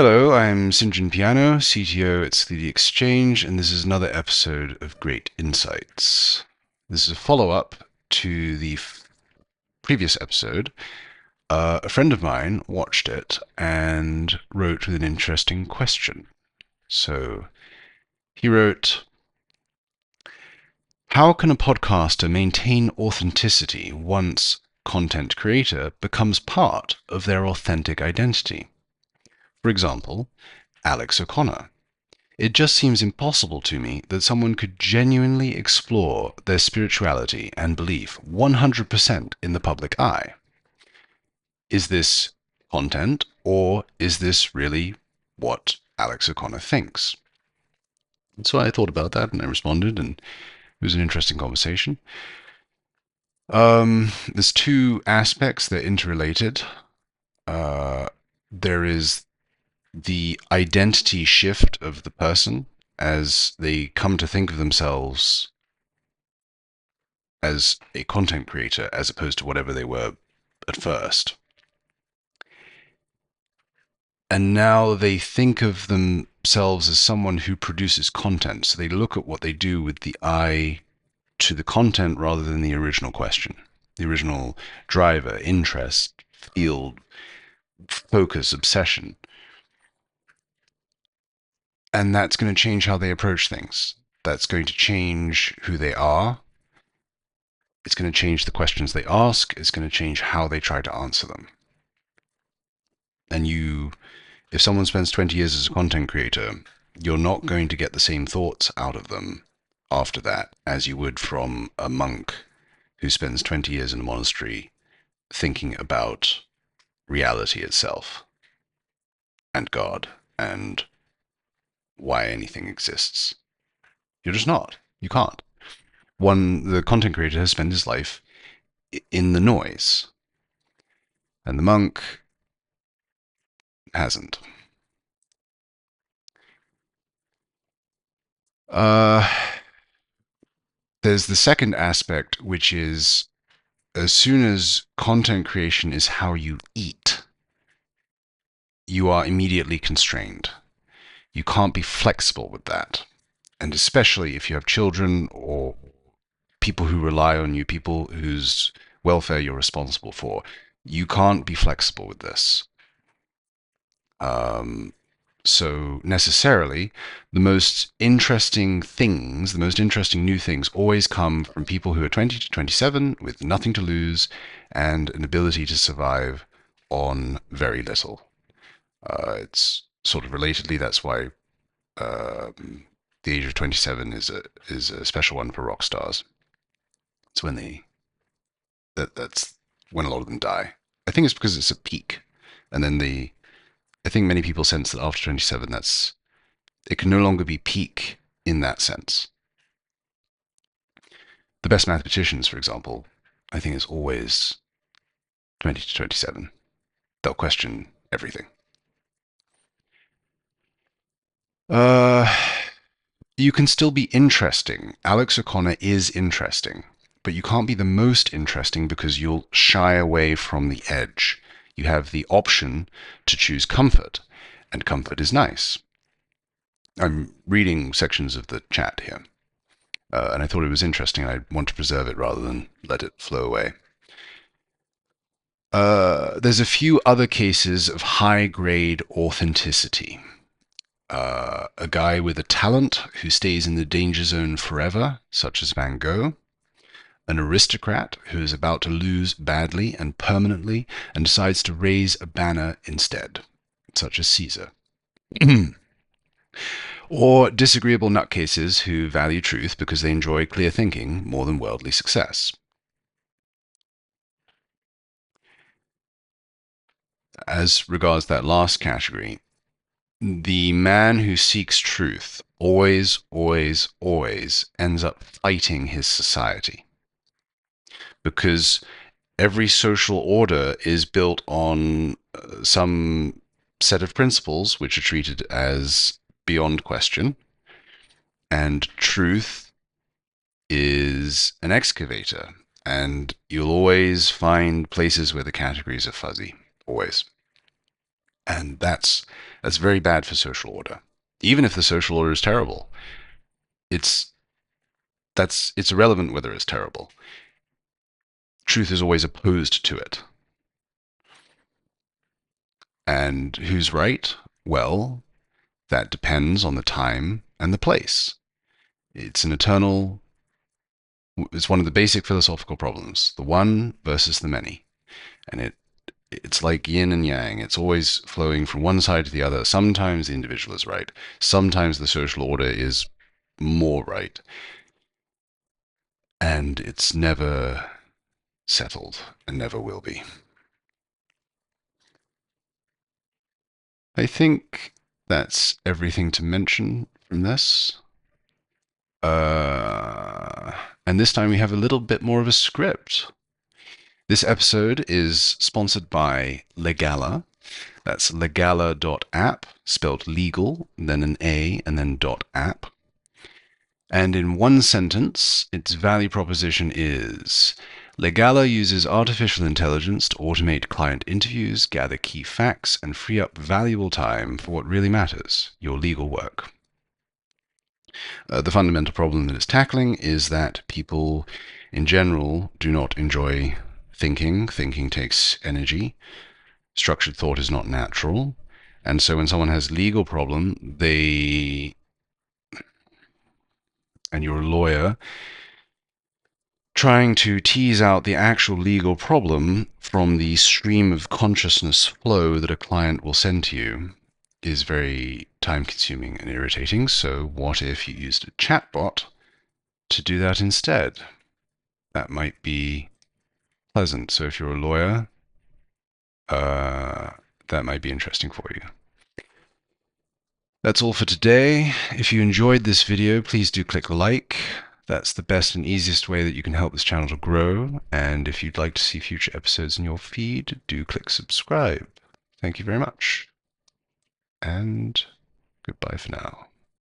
Hello, I'm StJohn Piano, CTO at Solidi Exchange, and this is another episode of Great Insights. This is a follow-up to the previous episode. A friend of mine watched it and wrote with an interesting question. So he wrote, how can a podcaster maintain authenticity once content creator becomes part of their authentic identity? For example, Alex O'Connor. It just seems impossible to me that someone could genuinely explore their spirituality and belief 100% in the public eye. Is this content, or is this really what Alex O'Connor thinks? And so I thought about that and I responded, and it was an interesting conversation. There's two aspects that are interrelated. There is the identity shift of the person as they come to think of themselves as a content creator as opposed to whatever they were at first. And now they think of themselves as someone who produces content. So they look at what they do with the eye to the content rather than the original question, the original driver, interest, field, focus, obsession. And that's going to change how they approach things. That's going to change who they are. It's going to change the questions they ask. It's going to change how they try to answer them. And if someone spends 20 years as a content creator, you're not going to get the same thoughts out of them after that as you would from a monk who spends 20 years in a monastery thinking about reality itself and God and why anything exists. You're just not. You can't. The content creator has spent his life in the noise, and the monk hasn't. There's the second aspect, which is as soon as content creation is how you eat, you are immediately constrained. You can't be flexible with that. And especially if you have children or people who rely on you, people whose welfare you're responsible for, you can't be flexible with this. So necessarily, the most interesting things, the most interesting new things always come from people who are 20 to 27 with nothing to lose and an ability to survive on very little. It's sort of relatedly, that's why the age of 27 is a special one for rock stars. It's when that's when a lot of them die. I think it's because it's a peak, and then I think many people sense that after 27, it can no longer be peak in that sense. The best mathematicians, for example, I think it's always 20 to 27. They'll question everything. You can still be interesting. Alex O'Connor is interesting, but you can't be the most interesting because you'll shy away from the edge. You have the option to choose comfort, and comfort is nice. I'm reading sections of the chat here, and I thought it was interesting. I want to preserve it rather than let it flow away. There's a few other cases of high-grade authenticity. A guy with a talent who stays in the danger zone forever, such as Van Gogh. An aristocrat who is about to lose badly and permanently and decides to raise a banner instead, such as Caesar. Or disagreeable nutcases who value truth because they enjoy clear thinking more than worldly success. As regards that last category, the man who seeks truth always, always, always ends up fighting his society. Because every social order is built on some set of principles which are treated as beyond question, and truth is an excavator, and you'll always find places where the categories are fuzzy, always. And that's very bad for social order. Even if the social order is terrible, it's irrelevant whether it's terrible. Truth is always opposed to it. And who's right? Well, that depends on the time and the place. It's one of the basic philosophical problems, the one versus the many. And it's like yin and yang. It's always flowing from one side to the other. Sometimes the individual is right. Sometimes the social order is more right. And it's never settled and never will be. I think that's everything to mention from this. And this time we have a little bit more of a script. This episode is sponsored by Legala. That's legala.app, spelled legal, then an A, and then .app. And in one sentence, its value proposition is: Legala uses artificial intelligence to automate client interviews, gather key facts, and free up valuable time for what really matters, your legal work. The fundamental problem that it's tackling is that people in general do not enjoy thinking. Thinking takes energy. Structured thought is not natural. And so when someone has a legal problem, and you're a lawyer, trying to tease out the actual legal problem from the stream of consciousness flow that a client will send to you is very time-consuming and irritating. So what if you used a chatbot to do that instead? That might be pleasant. So if you're a lawyer, that might be interesting for you. That's all for today. If you enjoyed this video, please do click like. That's the best and easiest way that you can help this channel to grow. And if you'd like to see future episodes in your feed, do click subscribe. Thank you very much. And goodbye for now.